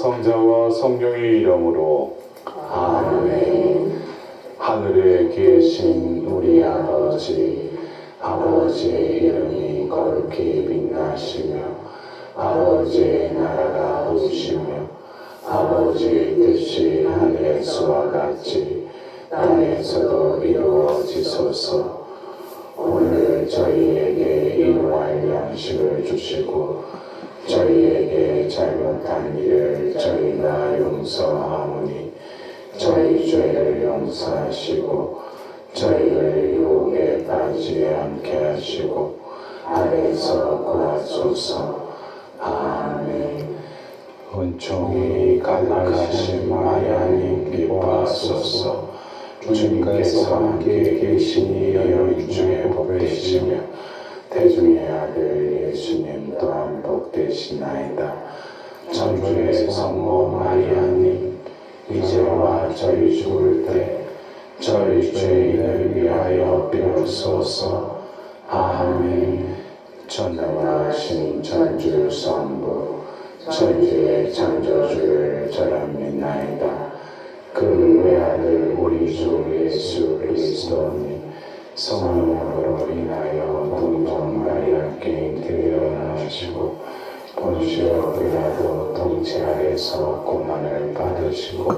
성자와 성령의 이름으로 아멘. 하늘에 계신 우리 아버지의 이름이 거룩히 빛나시며 아버지의 나라가 오시며 아버지의 뜻이 하늘에서와 같이 땅에서도 이루어지소서. 오늘 저희에게 일용할 양식을 주시고 저희에게 잘못한 일을 저희가 용서하오니 저희 죄를 용서하시고 저희를 유혹에 빠지지 않게 하시고 악에서 구하소서. 아멘. 은총이 가득하신 마리아님 기뻐하소서. 주님께서 함께 계시니 여인 중에 복되시며 태중의 아들 예수님 또한 복되시나이다. 천주의 성모 마리아님 이제와 저희 죽을 때 저희 죄인을 위하여 비로소서. 아멘. 전능하신 천주 성부 천주의 창조주를 절합니나이다. 그 외아들 우리 주 예수 그리스도니 성령으로 인하여 동정 마리아께 태어나시고 본시오 빌라도 통치 아래서 고난을 받으시고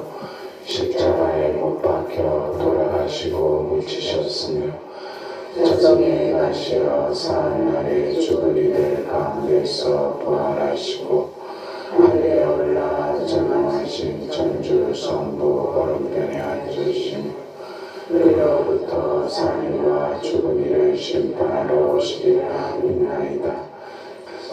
십자가에 못 박혀 돌아가시고 묻히셨으며 저승에 가시어 사흘날에 죽은 이들 가운데서 부활하시고 하늘에 올라 전능하신 천주 성부 오른편에 앉으시며 그로부터 사람과 죽은 이를 심판하러 오시리라 믿나이다.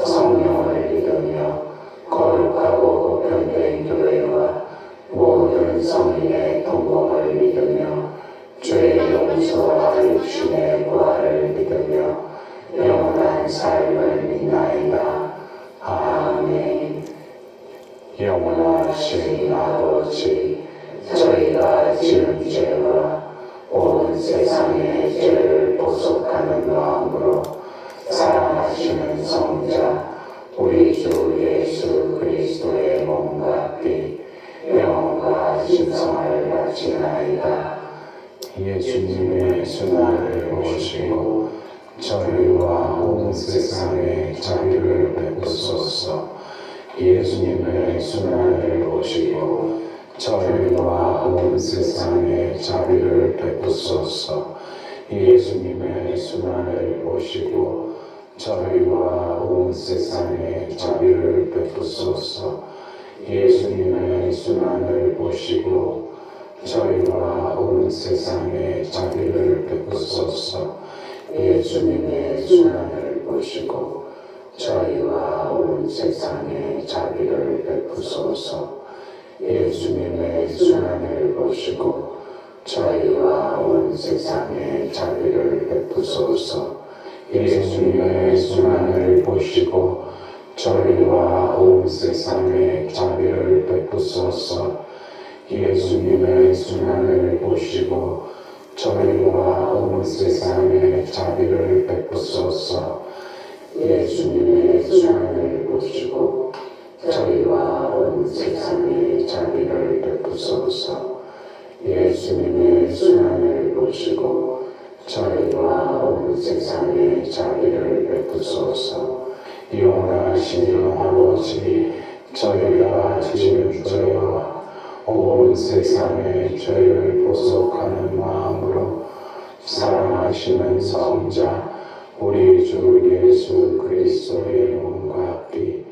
성령을 믿으며 거룩하고 보편된 교회와 모든 성인의 통곡을 믿으며 죄 용서와 육신의 부활을 믿으며 영원한 삶을 믿나이다. 아멘. 영원하신 아버지, 저희가 지은 죄와 온 세상의 죄를 보속하는 마음으로 사랑하시는 성자 우리 주 예수 그리스도의 몸과 피 영혼과 신성을 바치나이다. 예수님의 순환을 보시고 저희와 온 세상에 자비를 베푸소서. 예수님의 순환을 보시고 저희와 온 세상에 자비를 베푸소서. 예수님의 순환을 보시고 저희와 온 세상에 자비를 베푸소서. 예수님의 순환을 보시고 저희와 온 세상에 자비를 베푸소서. 예수님의 순환을 보시고 저희와 온 세상에 자비를 베푸소서. 예수님의 순환을 보시고 저희와 온 세상에 자비를 베푸소서. 예수님의 순환을 보시고 저희와 온 세상에 자비를 베푸소서. 예수님의 순환을 보시고 저희와 온 세상에 자비를 베푸소서. 예수님의 순환을 보시고 저희와 온 세상에 자비를 베푸소서. 예수님의 순환을 보시고 저희와 온 세상에 자비를 베푸소서. 영원하신 아버지, 저희가 지은 죄와 온 세상의 죄를 보속하는 마음으로 사랑하시는 성자 우리 주 예수 그리스도의 몸과 피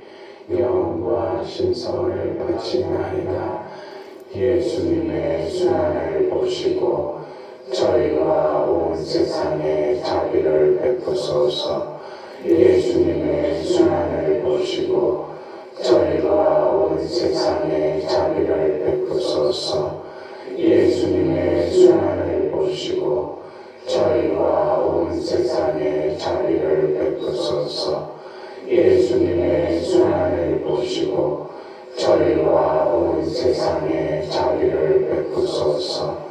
영과 신성을 바치나이다. 예수님의 순환을 보시고 저희와 온 세상에 자비를 베푸소서. 예수님의 순환을 보시고 저희와 온 세상에 자비를 베푸소서. 예수님의 순환을 보시고 저희와 온 세상에 자비를 베푸소서. 예수님의 순환을 보시고 저희와 온 세상에 자비를 베푸소서.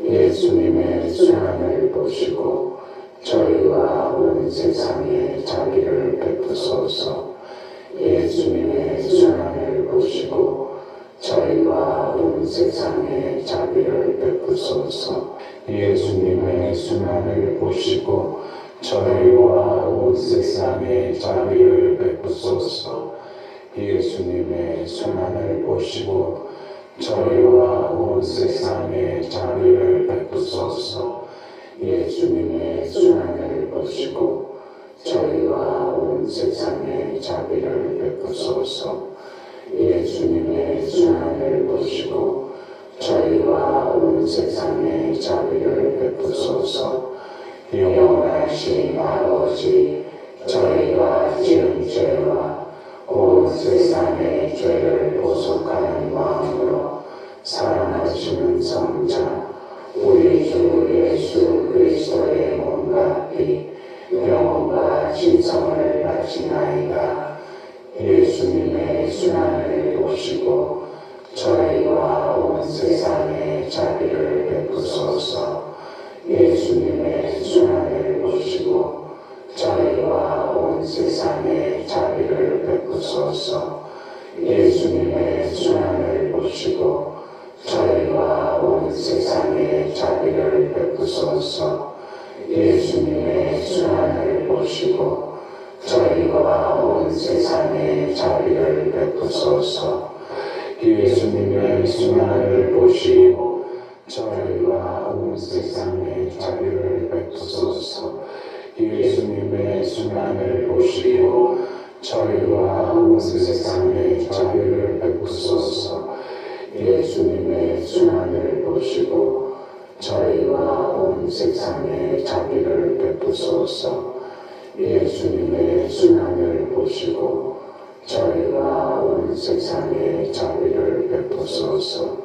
예수님의 순환을 보시고 저희와 온 세상에 자비를 베푸소서. 예수님의 순환을 보시고 온 세상에 자비를 베푸소서. 예수님의 순환을 보시고 저희와 온 세상에 자비를 베푸소서. 예수님의 순환을 보시고 저희와 온 세상에 자비를 베푸소서. 예수님의 순환을 보시고 저희와 온 세상에 자비를 베푸소서. 예수님의 순환을 보시고 저희와 온 세상에 자비를 베푸소서. 영원하신 아버지, 저희가 지은 죄와 온 세상의 죄를 보속하는 마음으로 사랑하시는 성자 우리 주 예수 그리스도의 몸과 피 영혼과 신성을 바치나이다. 예수님의 순환을 보시고 저희와 온 세상에 자비를 베푸소서. 예수님의 순환을 보시고 저희와 온 세상에 자비를 베푸소서. 예수님의 순환을 보시고 저희와 온 세상에 자비를 베푸소서. 예수님의 순환을 보시고 저희와 온 세상에 자비를 베푸소서. 예수님의 순환을 보시고 저희와 온 세상에 자비를 베푸소서. 예수님의 순환을 보시고 저희와 온 세상에 자비를 베푸소서. 예수님의 순환을 보시고 저희와 온 세상에 자비를 베푸소서. 예수님의 순환을 보시고 저희와 온 세상에 자비를 베푸소서.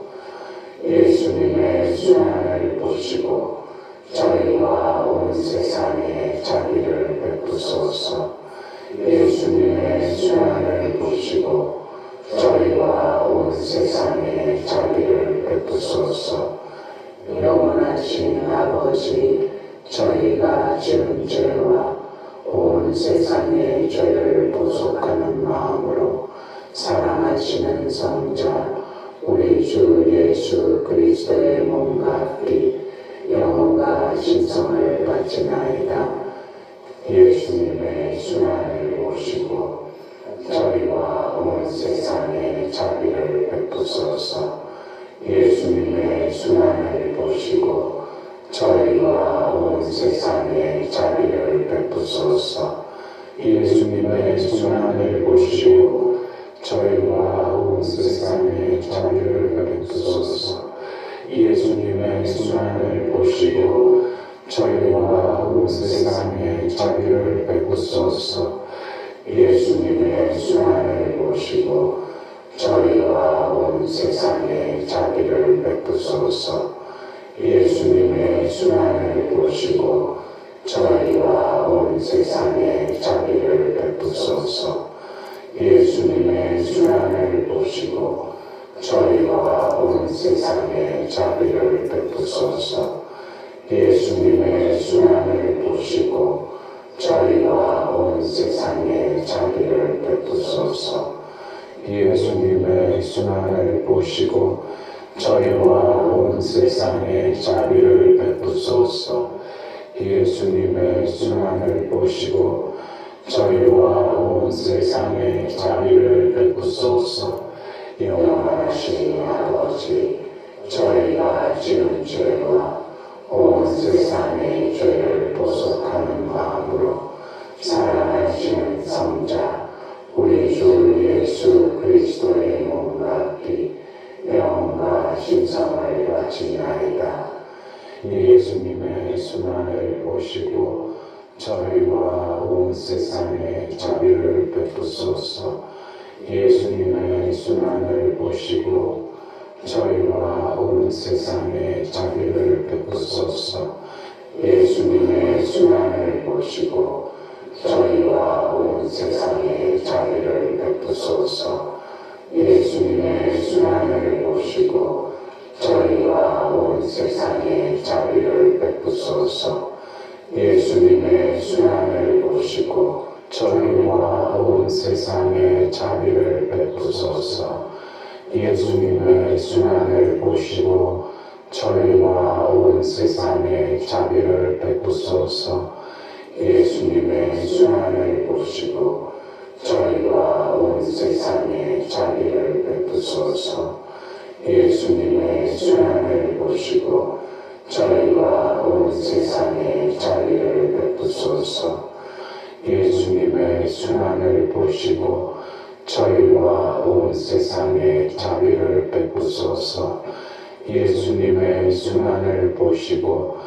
예수님의 순환을 보시고 저희와 온 세상에 자비를 베푸소서. 예수님의 순환을 보시고 저희와 온 세상에 자비를 베푸소서. 영원하신 아버지, 저희가 지은 죄와 온 세상의 죄를 보속하는 마음으로 사랑하시는 성자 우리 주 예수 그리스도의 몸과 피 영혼과 신성을 바치나이다. 예수님의 순환을 보시고 저희와 온 세상에 자비를 베푸소서. 예수님의 순환을 보시고 저희와 온 세상에 자비를 베푸소서. 예수님의 순환을 보시고 저희와 온 세상에 자비를 베푸소서. 예수님의 순환을 보시고 저희와 온 세상에 자비를 베푸소서. 예수님의 순환을 보시고 저희와 온 세상에 자비를 베푸소서. 예수님의 순환을 보시고 저희와 온 세상에 자비를 베푸소서. 예수님의 순환을 보시고 저희와 온 세상에 자비를 베푸소서. 예수님의 순환을 보시고 저희와 온 세상에 자비를 베푸소서. 예수님의 순환을 보시고 저희와 온 세상에 자비를 베푸소서. 예수님의 순환을 보시고 저희와 온 세상에 자비를 베푸소서. 영원하신 아버지, 저희가 지은 죄와 온 세상의 죄를 보속하는 마음으로 사랑하시는 성자 우리 주 예수 그리스도의 몸과 피 영혼과 신성을 바치나이다. 예수님의 순환을 보시고 저희와 온 세상에 자비를 베푸소서. 예수님의 순환을 보시고 저희와 온 세상에 자비를 베푸소서. 예수님의 순환을 보시고 저희와 온 세상에 자비를 베푸소서. 예수님의 순환을 보시고 저희와 온 세상에 자비를 베푸소서. 예수님의 순환을 보시고 저희와 온 세상에 자비를 베푸소서. 예수님의 순환을 보시고 저희와 온 세상에 자비를 베푸소서. 예수님의 순환을 보시고 저희와 온 세상에 자비를 베푸소서. 예수님의 순환을 보시고 저희와 온 세상에 자비를 베푸소서. 예수님의 순환을 보시고 저희와 온 세상에 자비를 베푸소서. 예수님의 순환을 보시고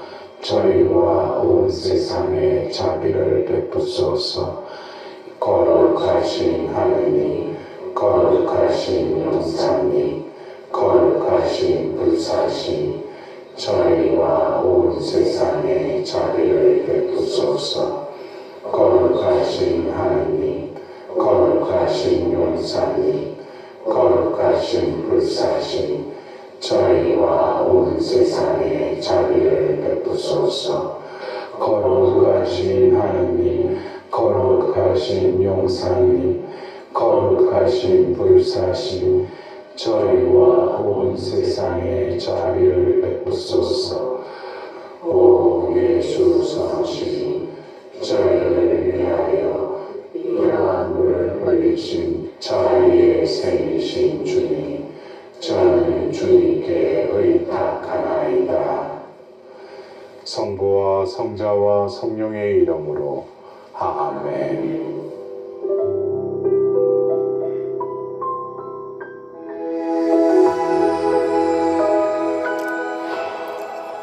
저희와 온 세상에 자비를 베푸소서. 거룩하신 하느님, 거룩하신 용사님, 거룩하신 불사신, 저희와 온 세상에 자비를 베푸소서. 거룩하신 하느님, 거룩하신 용사님, 거룩하신 불사신, 저희와 온 세상에 자비를 베푸소서. 거룩하신 하느님, 거룩하신 용사님, 거룩하신 불사신, 저희와 온 세상에 자비를 베푸소서. 오 예수 성신, 저희를 위하여 이러한 물을 흘리신 저희의 생이신 주님, 저는 주님께 의탁하나이다. 성부와 성자와 성령의 이름으로 아멘.